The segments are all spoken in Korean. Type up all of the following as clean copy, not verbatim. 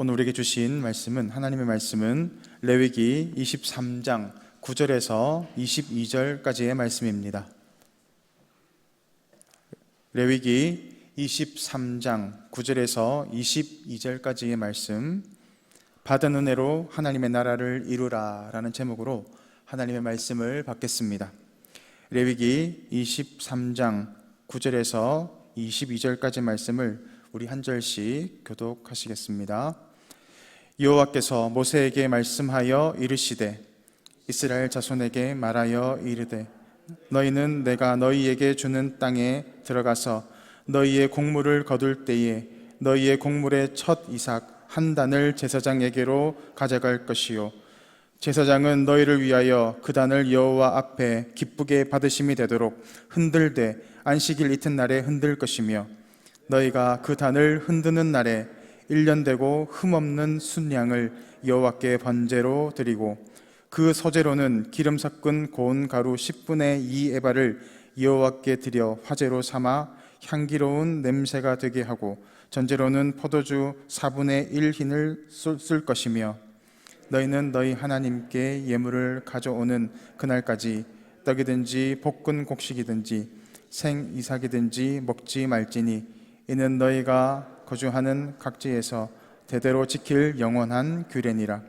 오늘 우리에게 주신 말씀은, 하나님의 말씀은 레위기 23장 9절에서 22절까지의 말씀입니다. 레위기 23장 9절에서 22절까지의 말씀, 받은 은혜로 하나님의 나라를 이루라 라는 제목으로 하나님의 말씀을 받겠습니다. 레위기 23장 9절에서 22절까지 말씀을 우리 한 절씩 교독하시겠습니다. 여호와께서 모세에게 말씀하여 이르시되 이스라엘 자손에게 말하여 이르되 너희는 내가 너희에게 주는 땅에 들어가서 너희의 곡물을 거둘 때에 너희의 곡물의 첫 이삭 한 단을 제사장에게로 가져갈 것이요 제사장은 너희를 위하여 그 단을 여호와 앞에 기쁘게 받으심이 되도록 흔들되 안식일 이튿날에 흔들 것이며 너희가 그 단을 흔드는 날에 1년 되고 흠없는 순양을 여호와께 번제로 드리고 그 소제로는 기름 섞은 고운 가루 10분의 2 에바를 여호와께 드려 화제로 삼아 향기로운 냄새가 되게 하고 전제로는 포도주 4분의 1 흰을 쓸 것이며 너희는 너희 하나님께 예물을 가져오는 그날까지 떡이든지 볶은 곡식이든지 생 이삭이든지 먹지 말지니 이는 너희가 거주하는 각지에서 대대로 지킬 영원한 규례니라.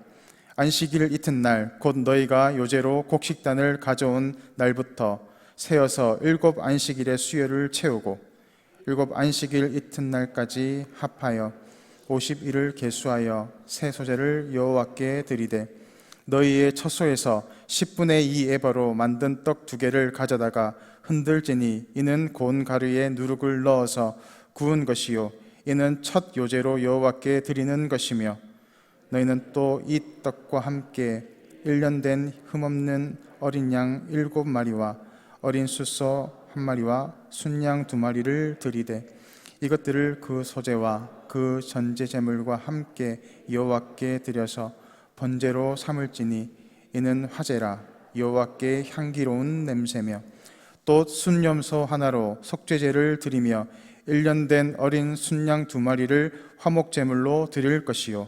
안식일 이튿날 곧 너희가 요제로 곡식단을 가져온 날부터 세어서 7 안식일의 수요를 채우고 7 안식일 이튿날까지 합하여 50일을 계수하여 새 소제를 여호와께 드리되 너희의 처소에서 10분의 2 에바로 만든 떡 2개를 가져다가 흔들지니 이는 고운 가루에 누룩을 넣어서 구운 것이요 이는 첫 요제로 여호와께 드리는 것이며 너희는 또 이 떡과 함께 1년 된 흠없는 어린 양 7마리와 어린 숫소 1마리와 순양 2마리를 드리되 이것들을 그 소제와 그 전제 제물과 함께 여호와께 드려서 번제로 삼을지니 이는 화제라 여호와께 향기로운 냄새며 또 순염소 하나로 속죄제를 드리며 1년 된 어린 순양 2마리를 화목제물로 드릴 것이요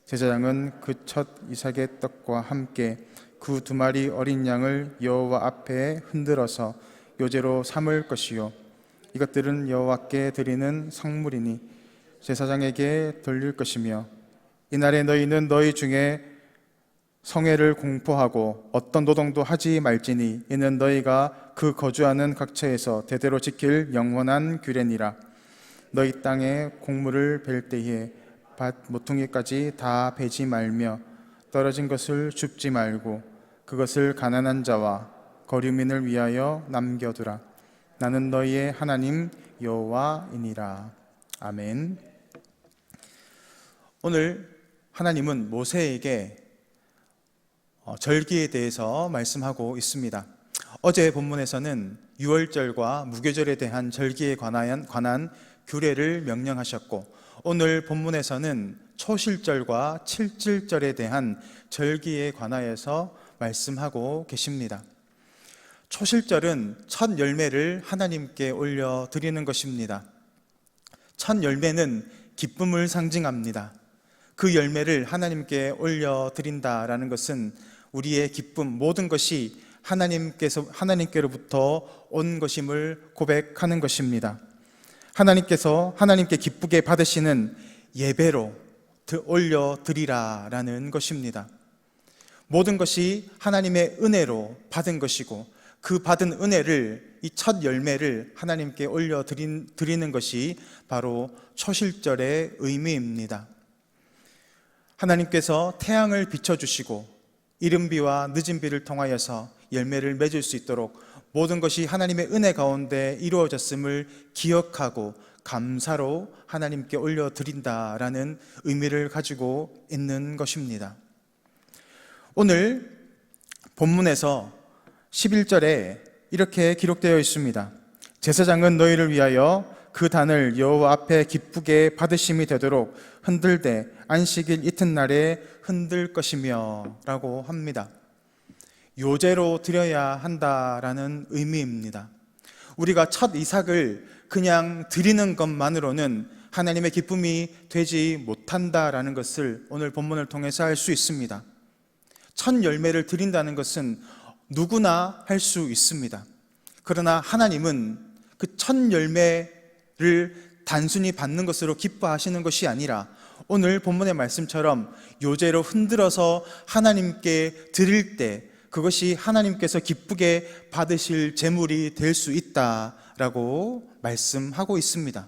제사장은 그 첫 이삭의 떡과 함께 그 2마리 어린 양을 여호와 앞에 흔들어서 요제로 삼을 것이요 이것들은 여호와께 드리는 성물이니 제사장에게 돌릴 것이며 이날에 너희는 너희 중에 성회를 공포하고 어떤 노동도 하지 말지니 이는 너희가 그 거주하는 각처에서 대대로 지킬 영원한 규례니라. 너희 땅에 곡물을 벨 때에 밭 모퉁이까지 다 베지 말며 떨어진 것을 줍지 말고 그것을 가난한 자와 거류민을 위하여 남겨두라. 나는 너희의 하나님 여호와이니라. 아멘. 오늘 하나님은 모세에게 절기에 대해서 말씀하고 있습니다. 어제 본문에서는 유월절과 무교절에 대한 절기에 관한 규례를 명령하셨고 오늘 본문에서는 초실절과 칠칠절에 대한 절기에 관하여서 말씀하고 계십니다. 초실절은 첫 열매를 하나님께 올려드리는 것입니다. 첫 열매는 기쁨을 상징합니다. 그 열매를 하나님께 올려드린다라는 것은 우리의 기쁨, 모든 것이 하나님께로부터 온 것임을 고백하는 것입니다. 하나님께 기쁘게 받으시는 예배로 올려드리라라는 것입니다. 모든 것이 하나님의 은혜로 받은 것이고 그 받은 은혜를, 이 첫 열매를 하나님께 올려드리는 것이 바로 초실절의 의미입니다. 하나님께서 태양을 비춰주시고 이른 비와 늦은 비를 통하여서 열매를 맺을 수 있도록 모든 것이 하나님의 은혜 가운데 이루어졌음을 기억하고 감사로 하나님께 올려드린다라는 의미를 가지고 있는 것입니다. 오늘 본문에서 11절에 이렇게 기록되어 있습니다. 제사장은 너희를 위하여 그 단을 여호와 앞에 기쁘게 받으심이 되도록 흔들되 안식일 이튿날에 흔들 것이며 라고 합니다. 요제로 드려야 한다라는 의미입니다. 우리가 첫 이삭을 그냥 드리는 것만으로는 하나님의 기쁨이 되지 못한다라는 것을 오늘 본문을 통해서 알 수 있습니다. 첫 열매를 드린다는 것은 누구나 할 수 있습니다. 그러나 하나님은 그 첫 열매를 단순히 받는 것으로 기뻐하시는 것이 아니라 오늘 본문의 말씀처럼 요제로 흔들어서 하나님께 드릴 때 그것이 하나님께서 기쁘게 받으실 제물이 될 수 있다라고 말씀하고 있습니다.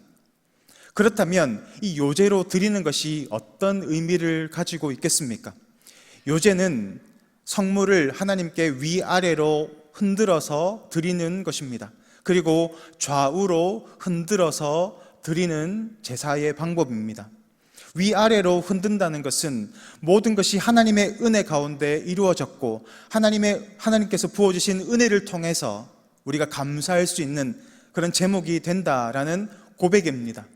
그렇다면 이 요제로 드리는 것이 어떤 의미를 가지고 있겠습니까? 요제는 성물을 하나님께 위아래로 흔들어서 드리는 것입니다. 그리고 좌우로 흔들어서 드리는 제사의 방법입니다. 위아래로 흔든다는 것은 모든 것이 하나님의 은혜 가운데 이루어졌고 하나님께서 부어주신 은혜를 통해서 우리가 감사할 수 있는 그런 제목이 된다라는 고백입니다.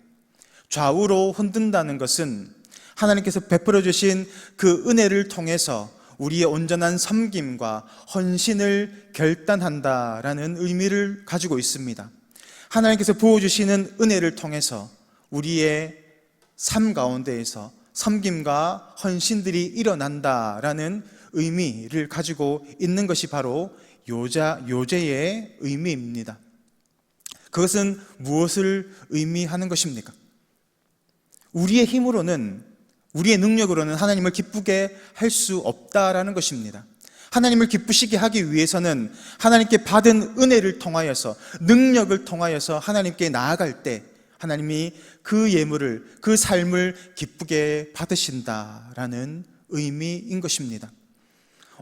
좌우로 흔든다는 것은 하나님께서 베풀어 주신 그 은혜를 통해서 우리의 온전한 섬김과 헌신을 결단한다라는 의미를 가지고 있습니다. 하나님께서 부어주시는 은혜를 통해서 우리의 삶 가운데에서 섬김과 헌신들이 일어난다라는 의미를 가지고 있는 것이 바로 요제의 의미입니다. 그것은 무엇을 의미하는 것입니까? 우리의 힘으로는, 우리의 능력으로는 하나님을 기쁘게 할 수 없다라는 것입니다. 하나님을 기쁘시게 하기 위해서는 하나님께 받은 은혜를 통하여서, 능력을 통하여서 하나님께 나아갈 때 하나님이 그 예물을, 그 삶을 기쁘게 받으신다라는 의미인 것입니다.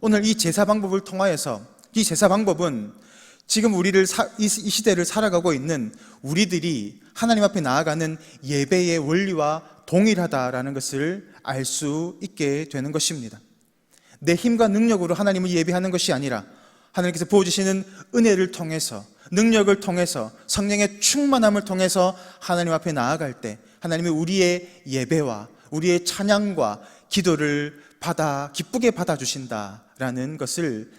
오늘 이 제사 방법을 통하여서, 이 제사 방법은 지금 이 시대를 살아가고 있는 우리들이 하나님 앞에 나아가는 예배의 원리와 동일하다라는 것을 알 수 있게 되는 것입니다. 내 힘과 능력으로 하나님을 예배하는 것이 아니라 하나님께서 부어주시는 은혜를 통해서, 능력을 통해서, 성령의 충만함을 통해서 하나님 앞에 나아갈 때 하나님이 우리의 예배와 우리의 찬양과 기도를 기쁘게 받아주신다라는 것을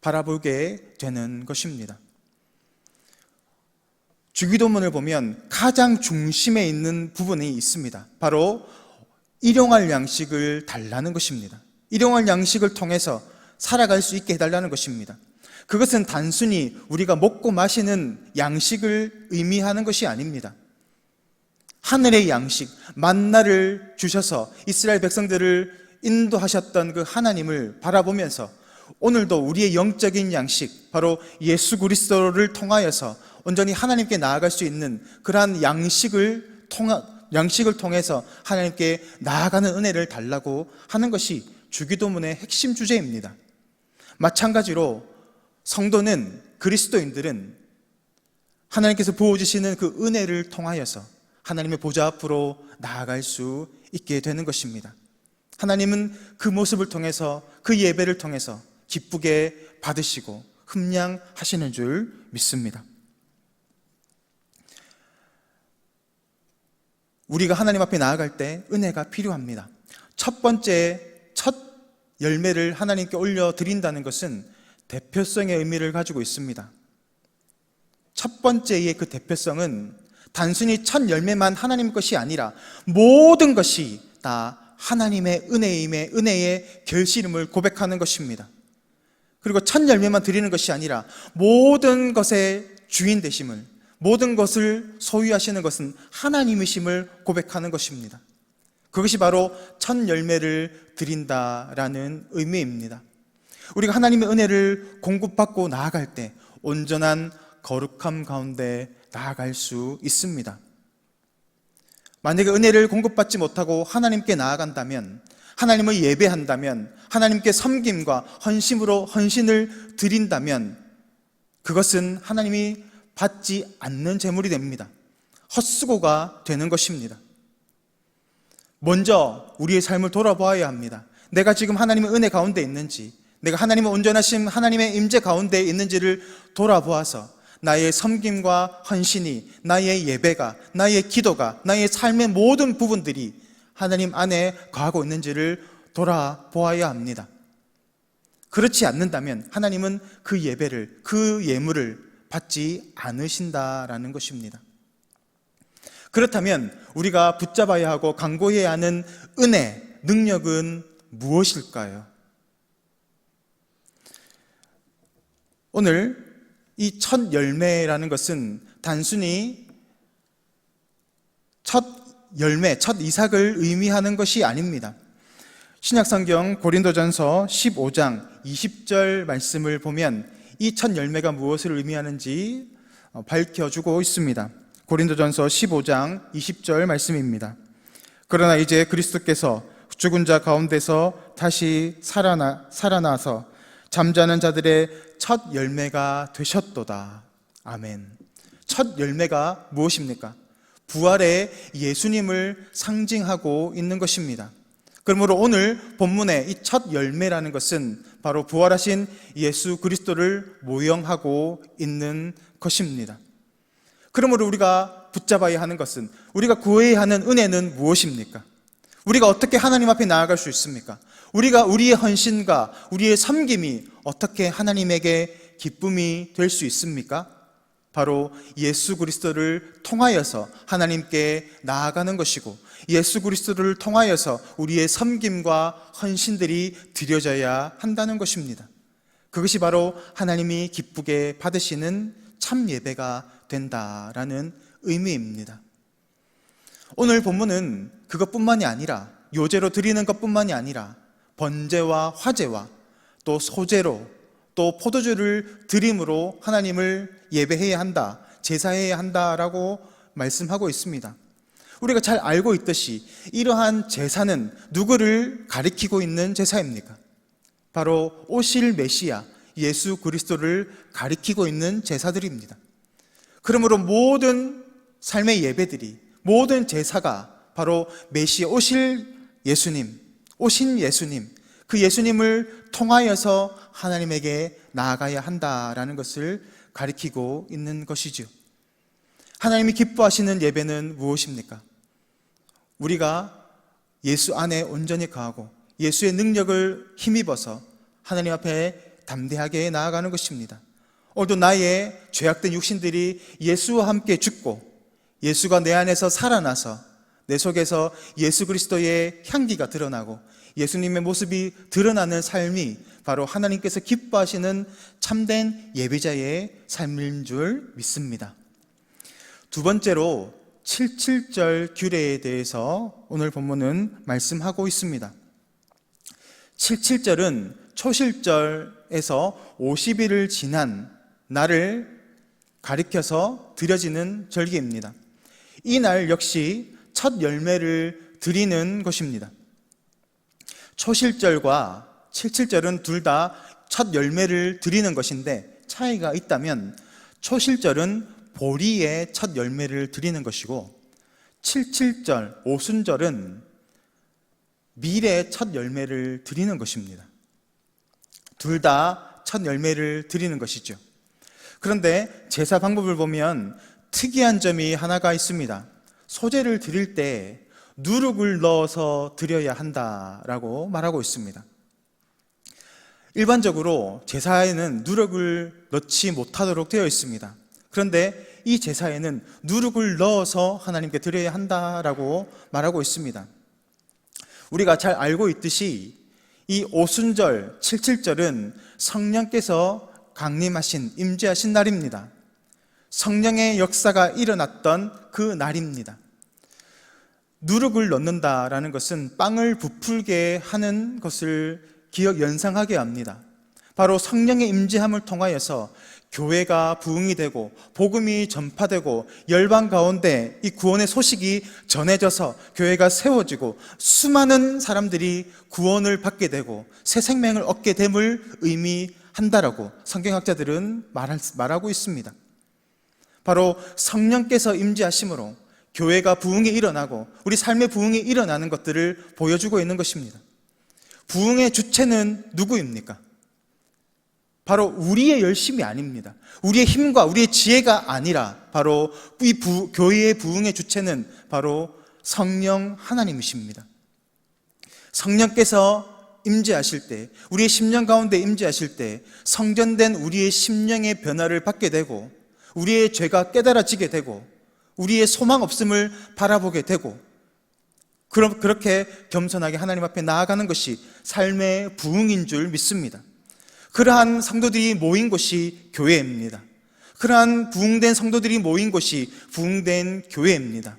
바라보게 되는 것입니다. 주기도문을 보면 가장 중심에 있는 부분이 있습니다. 바로 일용할 양식을 달라는 것입니다. 일용할 양식을 통해서 살아갈 수 있게 해달라는 것입니다. 그것은 단순히 우리가 먹고 마시는 양식을 의미하는 것이 아닙니다. 하늘의 양식, 만나를 주셔서 이스라엘 백성들을 인도하셨던 그 하나님을 바라보면서 오늘도 우리의 영적인 양식, 바로 예수 그리스도를 통하여서 온전히 하나님께 나아갈 수 있는 그러한 양식을 통해서 하나님께 나아가는 은혜를 달라고 하는 것이 주기도문의 핵심 주제입니다. 마찬가지로 성도는, 그리스도인들은 하나님께서 부어주시는 그 은혜를 통하여서 하나님의 보좌 앞으로 나아갈 수 있게 되는 것입니다. 하나님은 그 모습을 통해서, 그 예배를 통해서 기쁘게 받으시고 흠량하시는 줄 믿습니다. 우리가 하나님 앞에 나아갈 때 은혜가 필요합니다. 첫 열매를 하나님께 올려드린다는 것은 대표성의 의미를 가지고 있습니다. 첫 번째의 그 대표성은 단순히 첫 열매만 하나님 것이 아니라 모든 것이 다 하나님의 은혜의 결실임을 고백하는 것입니다. 그리고 첫 열매만 드리는 것이 아니라 모든 것의 주인 되심을, 모든 것을 소유하시는 것은 하나님이심을 고백하는 것입니다. 그것이 바로 첫 열매를 드린다라는 의미입니다. 우리가 하나님의 은혜를 공급받고 나아갈 때 온전한 거룩함 가운데 나아갈 수 있습니다. 만약에 은혜를 공급받지 못하고 하나님께 나아간다면, 하나님을 예배한다면, 하나님께 섬김과 헌신을 드린다면 그것은 하나님이 받지 않는 제물이 됩니다. 헛수고가 되는 것입니다. 먼저 우리의 삶을 돌아보아야 합니다. 내가 지금 하나님의 은혜 가운데 있는지, 내가 하나님의 온전하신 하나님의 임재 가운데 있는지를 돌아보아서 나의 섬김과 헌신이, 나의 예배가, 나의 기도가, 나의 삶의 모든 부분들이 하나님 안에 거하고 있는지를 돌아보아야 합니다. 그렇지 않는다면 하나님은 그 예배를, 그 예물을 받지 않으신다라는 것입니다. 그렇다면 우리가 붙잡아야 하고 강구해야 하는 은혜, 능력은 무엇일까요? 오늘 이 첫 열매라는 것은 단순히 첫 열매, 첫 이삭을 의미하는 것이 아닙니다. 신약성경 고린도전서 15장 20절 말씀을 보면 이 첫 열매가 무엇을 의미하는지 밝혀주고 있습니다. 고린도전서 15장 20절 말씀입니다. 그러나 이제 그리스도께서 죽은 자 가운데서 다시 살아나서 잠자는 자들의 첫 열매가 되셨도다. 아멘. 첫 열매가 무엇입니까? 부활의 예수님을 상징하고 있는 것입니다. 그러므로 오늘 본문의 이 첫 열매라는 것은 바로 부활하신 예수 그리스도를 모형하고 있는 것입니다. 그러므로 우리가 붙잡아야 하는 것은, 우리가 구해야 하는 은혜는 무엇입니까? 우리가 어떻게 하나님 앞에 나아갈 수 있습니까? 우리가 우리의 헌신과 우리의 섬김이 어떻게 하나님에게 기쁨이 될 수 있습니까? 바로 예수 그리스도를 통하여서 하나님께 나아가는 것이고, 예수 그리스도를 통하여서 우리의 섬김과 헌신들이 드려져야 한다는 것입니다. 그것이 바로 하나님이 기쁘게 받으시는 참 예배가 된다라는 의미입니다. 오늘 본문은 그것뿐만이 아니라, 요제로 드리는 것뿐만이 아니라 번제와 화제와 또 소제로 또 포도주를 드림으로 하나님을 예배해야 한다, 제사해야 한다라고 말씀하고 있습니다. 우리가 잘 알고 있듯이 이러한 제사는 누구를 가리키고 있는 제사입니까? 바로 오실 메시아 예수 그리스도를 가리키고 있는 제사들입니다. 그러므로 모든 삶의 예배들이, 모든 제사가 바로 메시아 오신 예수님, 그 예수님을 통하여서 하나님에게 나아가야 한다라는 것을 가리키고 있는 것이죠. 하나님이 기뻐하시는 예배는 무엇입니까? 우리가 예수 안에 온전히 거하고 예수의 능력을 힘입어서 하나님 앞에 담대하게 나아가는 것입니다. 오늘도 나의 죄악된 육신들이 예수와 함께 죽고 예수가 내 안에서 살아나서 내 속에서 예수 그리스도의 향기가 드러나고 예수님의 모습이 드러나는 삶이 바로 하나님께서 기뻐하시는 참된 예배자의 삶인 줄 믿습니다. 두 번째로 77절 규례에 대해서 오늘 본문은 말씀하고 있습니다. 77절은 초실절에서 50일을 지난 날을 가리켜서 드려지는 절기입니다. 이 날 역시 첫 열매를 드리는 것입니다. 초실절과 77절은 둘 다 첫 열매를 드리는 것인데 차이가 있다면, 초실절은 보리의 첫 열매를 드리는 것이고 77절, 오순절은 밀의 첫 열매를 드리는 것입니다. 둘 다 첫 열매를 드리는 것이죠. 그런데 제사 방법을 보면 특이한 점이 하나가 있습니다. 소제를 드릴 때 누룩을 넣어서 드려야 한다라고 말하고 있습니다. 일반적으로 제사에는 누룩을 넣지 못하도록 되어 있습니다. 그런데 이 제사에는 누룩을 넣어서 하나님께 드려야 한다라고 말하고 있습니다. 우리가 잘 알고 있듯이 이 오순절, 77절은 성령께서 강림하신, 임재하신 날입니다. 성령의 역사가 일어났던 그 날입니다. 누룩을 넣는다라는 것은 빵을 부풀게 하는 것을 연상하게 합니다. 바로 성령의 임재함을 통하여서 교회가 부흥이 되고 복음이 전파되고 열방 가운데 이 구원의 소식이 전해져서 교회가 세워지고 수많은 사람들이 구원을 받게 되고 새 생명을 얻게 됨을 의미한다라고 성경학자들은 말하고 있습니다. 바로 성령께서 임재하심으로 교회가 부흥이 일어나고 우리 삶의 부흥이 일어나는 것들을 보여주고 있는 것입니다. 부흥의 주체는 누구입니까? 바로 우리의 열심이 아닙니다. 우리의 힘과 우리의 지혜가 아니라 바로 이 교회의 부흥의 주체는 바로 성령 하나님이십니다. 성령께서 임재하실 때, 우리의 심령 가운데 임재하실 때 성전된 우리의 심령의 변화를 받게 되고 우리의 죄가 깨달아지게 되고 우리의 소망 없음을 바라보게 되고, 그렇게 겸손하게 하나님 앞에 나아가는 것이 삶의 부흥인 줄 믿습니다. 그러한 성도들이 모인 곳이 교회입니다. 그러한 부흥된 성도들이 모인 곳이 부흥된 교회입니다.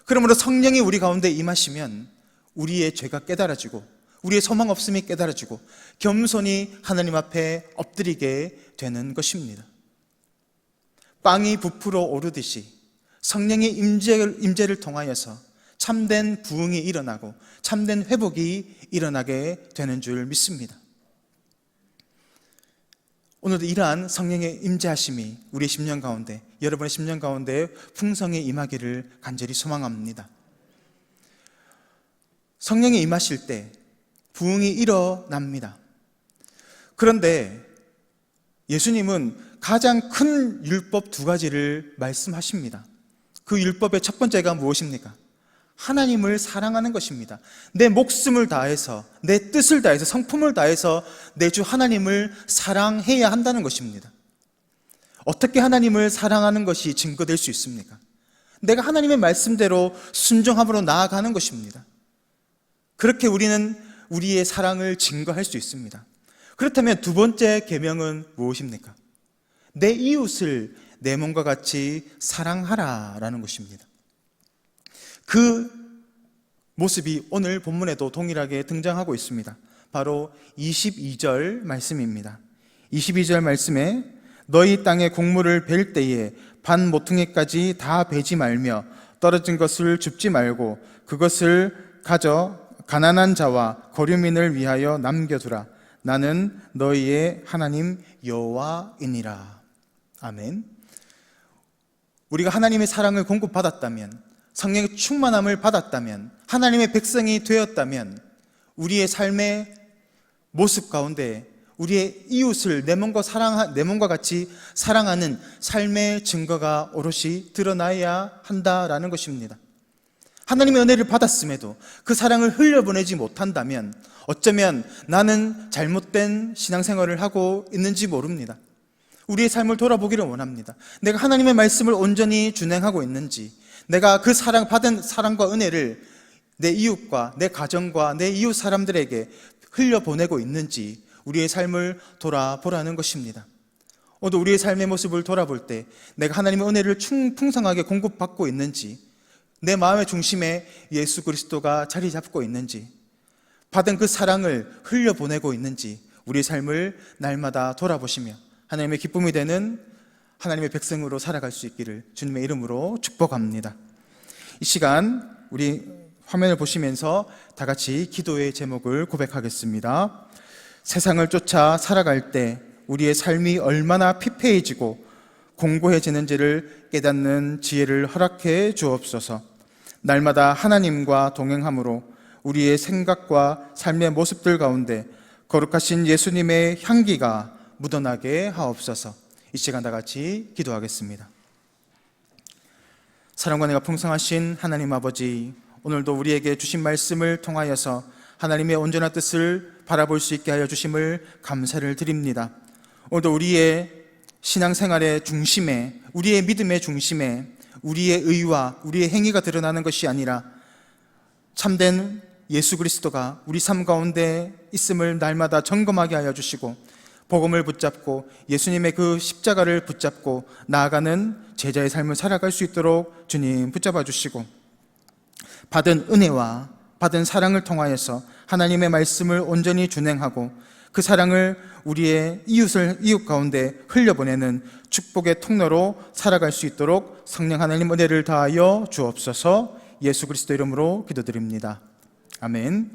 그러므로 성령이 우리 가운데 임하시면 우리의 죄가 깨달아지고 우리의 소망 없음이 깨달아지고 겸손히 하나님 앞에 엎드리게 되는 것입니다. 빵이 부풀어 오르듯이 성령의 임재를 통하여서 참된 부흥이 일어나고 참된 회복이 일어나게 되는 줄 믿습니다. 오늘도 이러한 성령의 임재하심이 우리의 심령 가운데, 여러분의 심령 가운데 풍성히 임하기를 간절히 소망합니다. 성령이 임하실 때 부흥이 일어납니다. 그런데 예수님은 가장 큰 율법 2가지를 말씀하십니다. 그 율법의 첫 번째가 무엇입니까? 하나님을 사랑하는 것입니다. 내 목숨을 다해서, 내 뜻을 다해서, 성품을 다해서 내 주 하나님을 사랑해야 한다는 것입니다. 어떻게 하나님을 사랑하는 것이 증거될 수 있습니까? 내가 하나님의 말씀대로 순종함으로 나아가는 것입니다. 그렇게 우리는 우리의 사랑을 증거할 수 있습니다. 그렇다면 2번째 계명은 무엇입니까? 내 이웃을 내 몸과 같이 사랑하라라는 것입니다. 그 모습이 오늘 본문에도 동일하게 등장하고 있습니다. 바로 22절 말씀입니다. 22절 말씀에 너희 땅에 곡물을 벨 때에 반 모퉁이까지 다 베지 말며 떨어진 것을 줍지 말고 그것을 가져 가난한 자와 거류민을 위하여 남겨두라. 나는 너희의 하나님 여호와이니라. 아멘. 우리가 하나님의 사랑을 공급받았다면, 성령의 충만함을 받았다면, 하나님의 백성이 되었다면 우리의 삶의 모습 가운데 우리의 이웃을 내 몸과 같이 사랑하는 삶의 증거가 오롯이 드러나야 한다라는 것입니다. 하나님의 은혜를 받았음에도 그 사랑을 흘려보내지 못한다면 어쩌면 나는 잘못된 신앙생활을 하고 있는지 모릅니다. 우리의 삶을 돌아보기를 원합니다. 내가 하나님의 말씀을 온전히 준행하고 있는지, 내가 그 받은 사랑과 은혜를 내 이웃과 내 가정과 내 이웃 사람들에게 흘려보내고 있는지 우리의 삶을 돌아보라는 것입니다. 오늘 우리의 삶의 모습을 돌아볼 때 내가 하나님의 은혜를 풍성하게 공급받고 있는지, 내 마음의 중심에 예수 그리스도가 자리 잡고 있는지, 받은 그 사랑을 흘려보내고 있는지 우리의 삶을 날마다 돌아보시며 하나님의 기쁨이 되는 하나님의 백성으로 살아갈 수 있기를 주님의 이름으로 축복합니다. 이 시간 우리 화면을 보시면서 다 같이 기도의 제목을 고백하겠습니다. 세상을 쫓아 살아갈 때 우리의 삶이 얼마나 피폐해지고 공고해지는지를 깨닫는 지혜를 허락해 주옵소서. 날마다 하나님과 동행함으로 우리의 생각과 삶의 모습들 가운데 거룩하신 예수님의 향기가 묻어나게 하옵소서. 이 시간 다 같이 기도하겠습니다. 사랑과 은혜가 풍성하신 하나님 아버지, 오늘도 우리에게 주신 말씀을 통하여서 하나님의 온전한 뜻을 바라볼 수 있게 하여 주심을 감사를 드립니다. 오늘도 우리의 신앙생활의 중심에, 우리의 믿음의 중심에 우리의 의와 우리의 행위가 드러나는 것이 아니라 참된 예수 그리스도가 우리 삶 가운데 있음을 날마다 점검하게 하여 주시고, 복음을 붙잡고 예수님의 그 십자가를 붙잡고 나아가는 제자의 삶을 살아갈 수 있도록 주님 붙잡아 주시고, 받은 은혜와 받은 사랑을 통하여서 하나님의 말씀을 온전히 준행하고 그 사랑을 우리의 이웃 가운데 흘려보내는 축복의 통로로 살아갈 수 있도록 성령 하나님 은혜를 다하여 주옵소서. 예수 그리스도 이름으로 기도드립니다. 아멘.